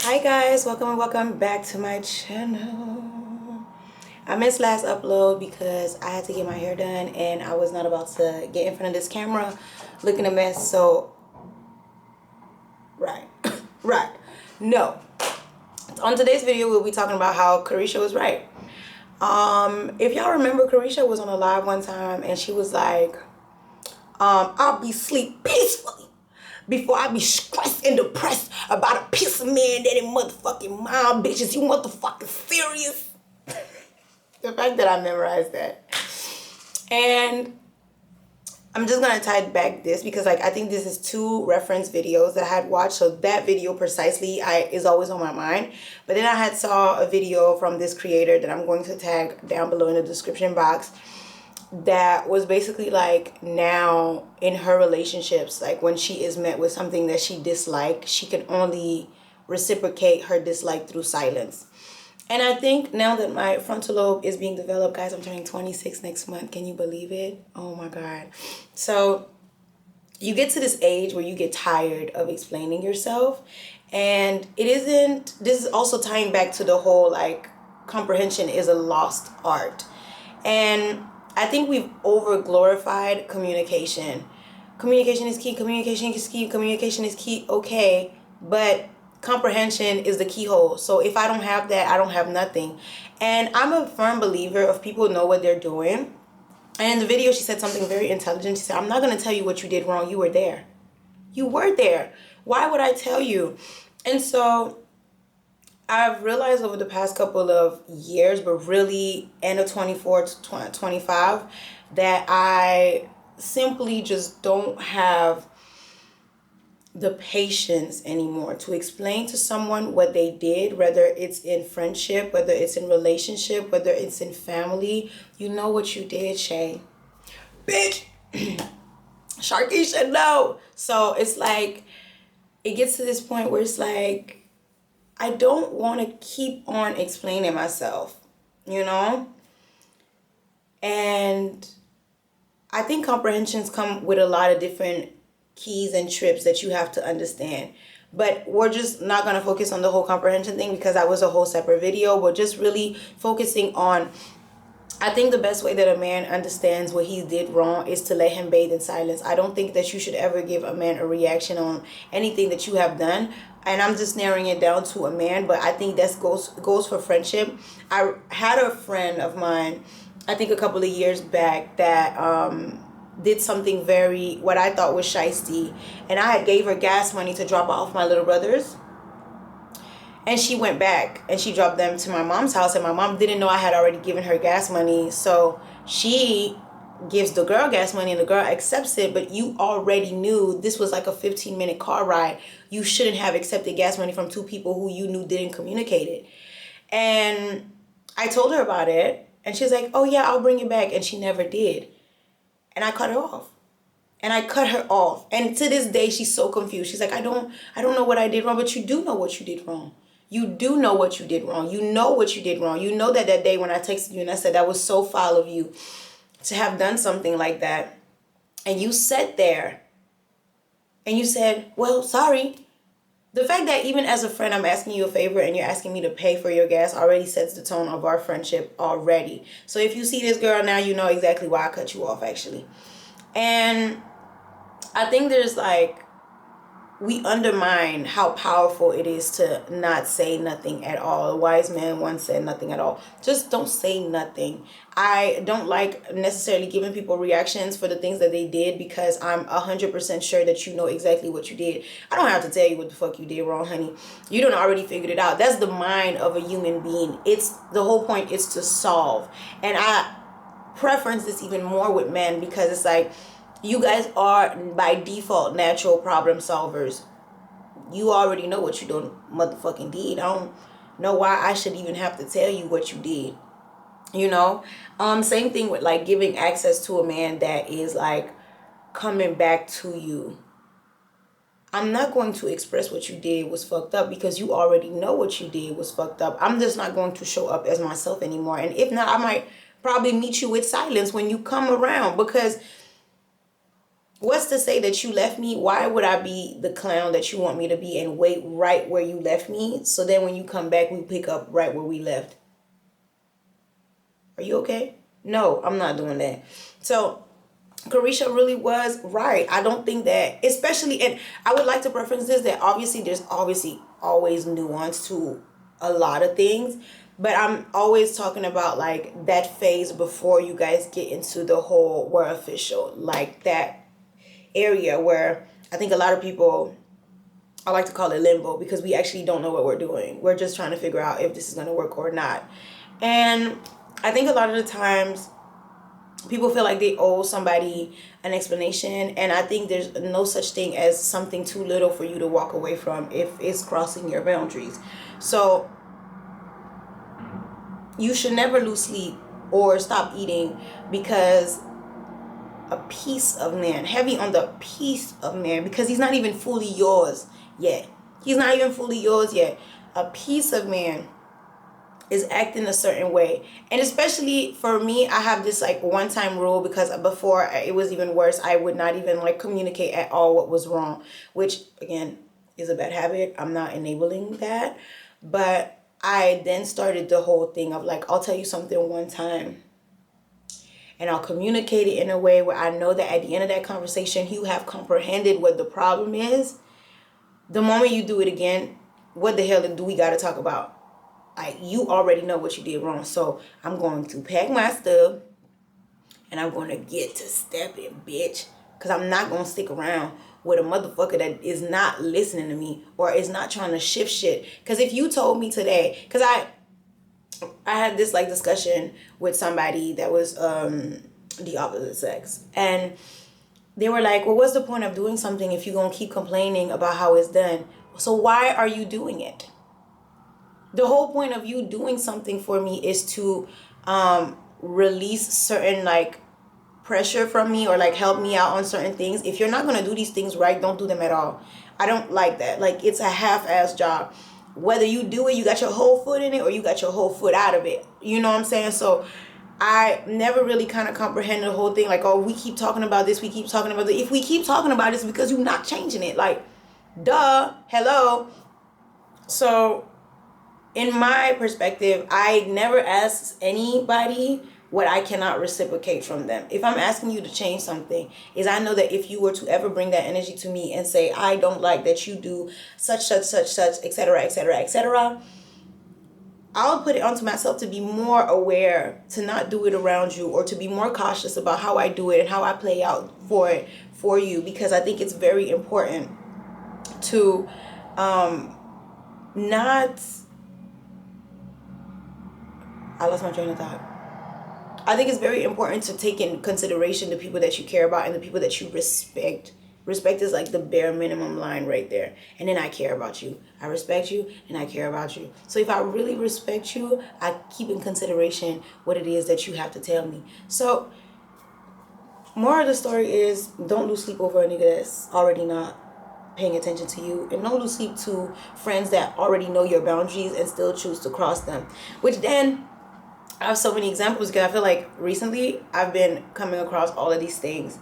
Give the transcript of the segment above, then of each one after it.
Hi guys, welcome and welcome back to my channel. I missed last upload because I had to get my hair done and I was not about to get in front of this camera looking a mess. So right. Right. No. On today's video we'll be talking about how Caresha was right. If y'all remember, Caresha was on a live one time and she was like, I'll be sleep peacefully before I be stressed and depressed about a piece of man that ain't motherfucking mom, bitches. You motherfucking serious? The fact that I memorized that. And I'm just gonna tie back this because I think this is two reference videos that I had watched. So that video precisely is always on my mind. But then I had saw a video from this creator that I'm going to tag down below in the description box, that was basically like, now in her relationships, like when she is met with something that she disliked, she can only reciprocate her dislike through silence. And I think now that my frontal lobe is being developed, guys, I'm turning 26 next month. Can you believe it? Oh my God. So you get to this age where you get tired of explaining yourself. And this is also tying back to the whole like comprehension is a lost art. And I think we've over glorified communication. Communication is key, communication is key, communication is key, okay, but comprehension is the keyhole. So if I don't have that, I don't have nothing. And I'm a firm believer of people know what they're doing. And in the video, she said something very intelligent. She said, I'm not going to tell you what you did wrong. You were there. You were there. Why would I tell you? And so I've realized over the past couple of years, but really end of 24 to 25, that I simply just don't have the patience anymore to explain to someone what they did, whether it's in friendship, whether it's in relationship, whether it's in family. You know what you did, Shay. Bitch. Sharky should know. So it's like, it gets to this point where it's like, I don't want to keep on explaining myself, you know? And I think comprehensions come with a lot of different keys and trips that you have to understand. But we're just not going to focus on the whole comprehension thing because that was a whole separate video. We're just really focusing on, I think the best way that a man understands what he did wrong is to let him bathe in silence. I don't think that you should ever give a man a reaction on anything that you have done. And I'm just narrowing it down to a man, but I think that goes for friendship. I had a friend of mine, I think a couple of years back, that did something very, what I thought was shiesty. And I had gave her gas money to drop off my little brothers. And she went back and she dropped them to my mom's house, and my mom didn't know I had already given her gas money. So she gives the girl gas money and the girl accepts it, but you already knew this was like a 15-minute car ride. You shouldn't have accepted gas money from two people who you knew didn't communicate it. And I told her about it and she's like, oh yeah, I'll bring it back. And she never did. And I cut her off. And I cut her off. And to this day, she's so confused. She's like, I don't know what I did wrong, but you do know what you did wrong. You do know what you did wrong. You know what you did wrong. You know that day when I texted you and I said that was so foul of you to have done something like that. And you sat there and you said, well, sorry. The fact that even as a friend, I'm asking you a favor and you're asking me to pay for your gas already sets the tone of our friendship already. So if you see this girl now, you know exactly why I cut you off, actually. And I think there's like, we undermine how powerful it is to not say nothing at all. A wise man once said nothing at all. Just don't say nothing. I don't like necessarily giving people reactions for the things that they did because I'm 100% sure that you know exactly what you did. I don't have to tell you what the fuck you did wrong, honey. You done already figured it out. That's the mind of a human being. It's the whole point is to solve. And I preference this even more with men because it's like, you guys are by default natural problem solvers. You already know what you don't motherfucking did. I don't know why I should even have to tell you what you did. You know? Same thing with like giving access to a man that is like coming back to you. I'm not going to express what you did was fucked up because you already know what you did was fucked up. I'm just not going to show up as myself anymore. And if not, I might probably meet you with silence when you come around because what's to say that you left me? Why would I be the clown that you want me to be and wait right where you left me? So then when you come back, we pick up right where we left. Are you okay? No, I'm not doing that. So Caresha really was right. I don't think that, especially, and I would like to preference this, that obviously there's always nuance to a lot of things, but I'm always talking about like that phase before you guys get into the whole we're official, like that area where I think a lot of people, I like to call it limbo, because we actually don't know what we're doing. We're just trying to figure out if this is going to work or not. And I think a lot of the times people feel like they owe somebody an explanation, and I think there's no such thing as something too little for you to walk away from if it's crossing your boundaries. So you should never lose sleep or stop eating because a piece of man, heavy on the piece of man, because he's not even fully yours yet. He's not even fully yours yet. A piece of man is acting a certain way. And especially for me, I have this like one time rule, because before it was even worse. I would not even like communicate at all what was wrong, which again is a bad habit. I'm not enabling that. But I then started the whole thing of like, I'll tell you something one time and I'll communicate it in a way where I know that at the end of that conversation, you have comprehended what the problem is. The moment you do it again, what the hell do we got to talk about? Like, you already know what you did wrong. So I'm going to pack my stuff and I'm going to get to stepping, bitch. Because I'm not going to stick around with a motherfucker that is not listening to me or is not trying to shift shit. Because if you told me today, because I had this like discussion with somebody that was the opposite sex. And they were like, well, what's the point of doing something if you're going to keep complaining about how it's done? So why are you doing it? The whole point of you doing something for me is to release certain like pressure from me or like help me out on certain things. If you're not going to do these things right, don't do them at all. I don't like that. Like, it's a half-ass job. Whether you do it, you got your whole foot in it or you got your whole foot out of it. You know what I'm saying? So I never really kind of comprehended the whole thing. Like, oh, we keep talking about this. We keep talking about this. If we keep talking about this, because you're not changing it. Like, duh, hello. So in my perspective, I never ask anybody what I cannot reciprocate from them. If I'm asking you to change something, is I know that if you were to ever bring that energy to me and say, I don't like that you do such, etc., etc., etc., I'll put it onto myself to be more aware, to not do it around you, or to be more cautious about how I do it and how I play out for you, because I think it's very important to not... I lost my train of thought. I think it's very important to take in consideration the people that you care about and the people that you respect. Respect is like the bare minimum line right there. And then I care about you. I respect you and I care about you. So if I really respect you, I keep in consideration what it is that you have to tell me. So more of the story is, don't lose sleep over a nigga that's already not paying attention to you. And don't lose sleep to friends that already know your boundaries and still choose to cross them. Which then... I have so many examples, because I feel like recently I've been coming across all of these things.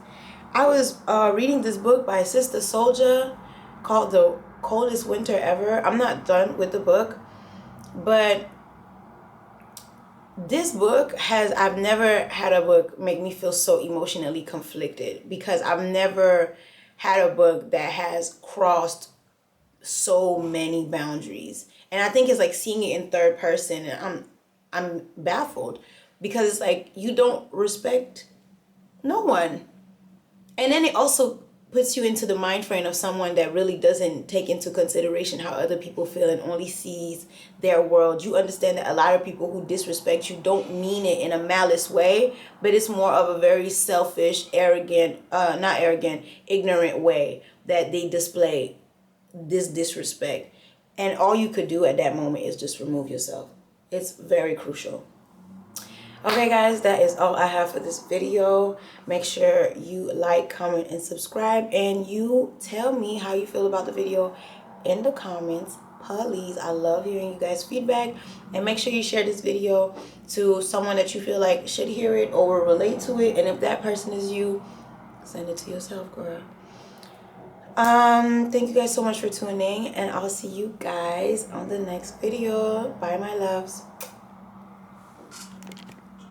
I was reading this book by Sister Soldier called The Coldest Winter Ever. I'm not done with the book, but this book I've never had a book make me feel so emotionally conflicted, because I've never had a book that has crossed so many boundaries. And I think it's like seeing it in third person, and I'm baffled, because it's like you don't respect no one. And then it also puts you into the mind frame of someone that really doesn't take into consideration how other people feel and only sees their world. You understand that a lot of people who disrespect you don't mean it in a malice way, but it's more of a very selfish, ignorant way that they display this disrespect. And all you could do at that moment is just remove yourself. It's very crucial. Okay, guys, that is all I have for this video. Make sure you like, comment, and subscribe. And you tell me how you feel about the video in the comments. Please, I love hearing you guys' feedback. And make sure you share this video to someone that you feel like should hear it or will relate to it. And if that person is you, Send it to yourself, girl. Thank you guys so much for tuning, and I'll see you guys on the next video. Bye, my loves.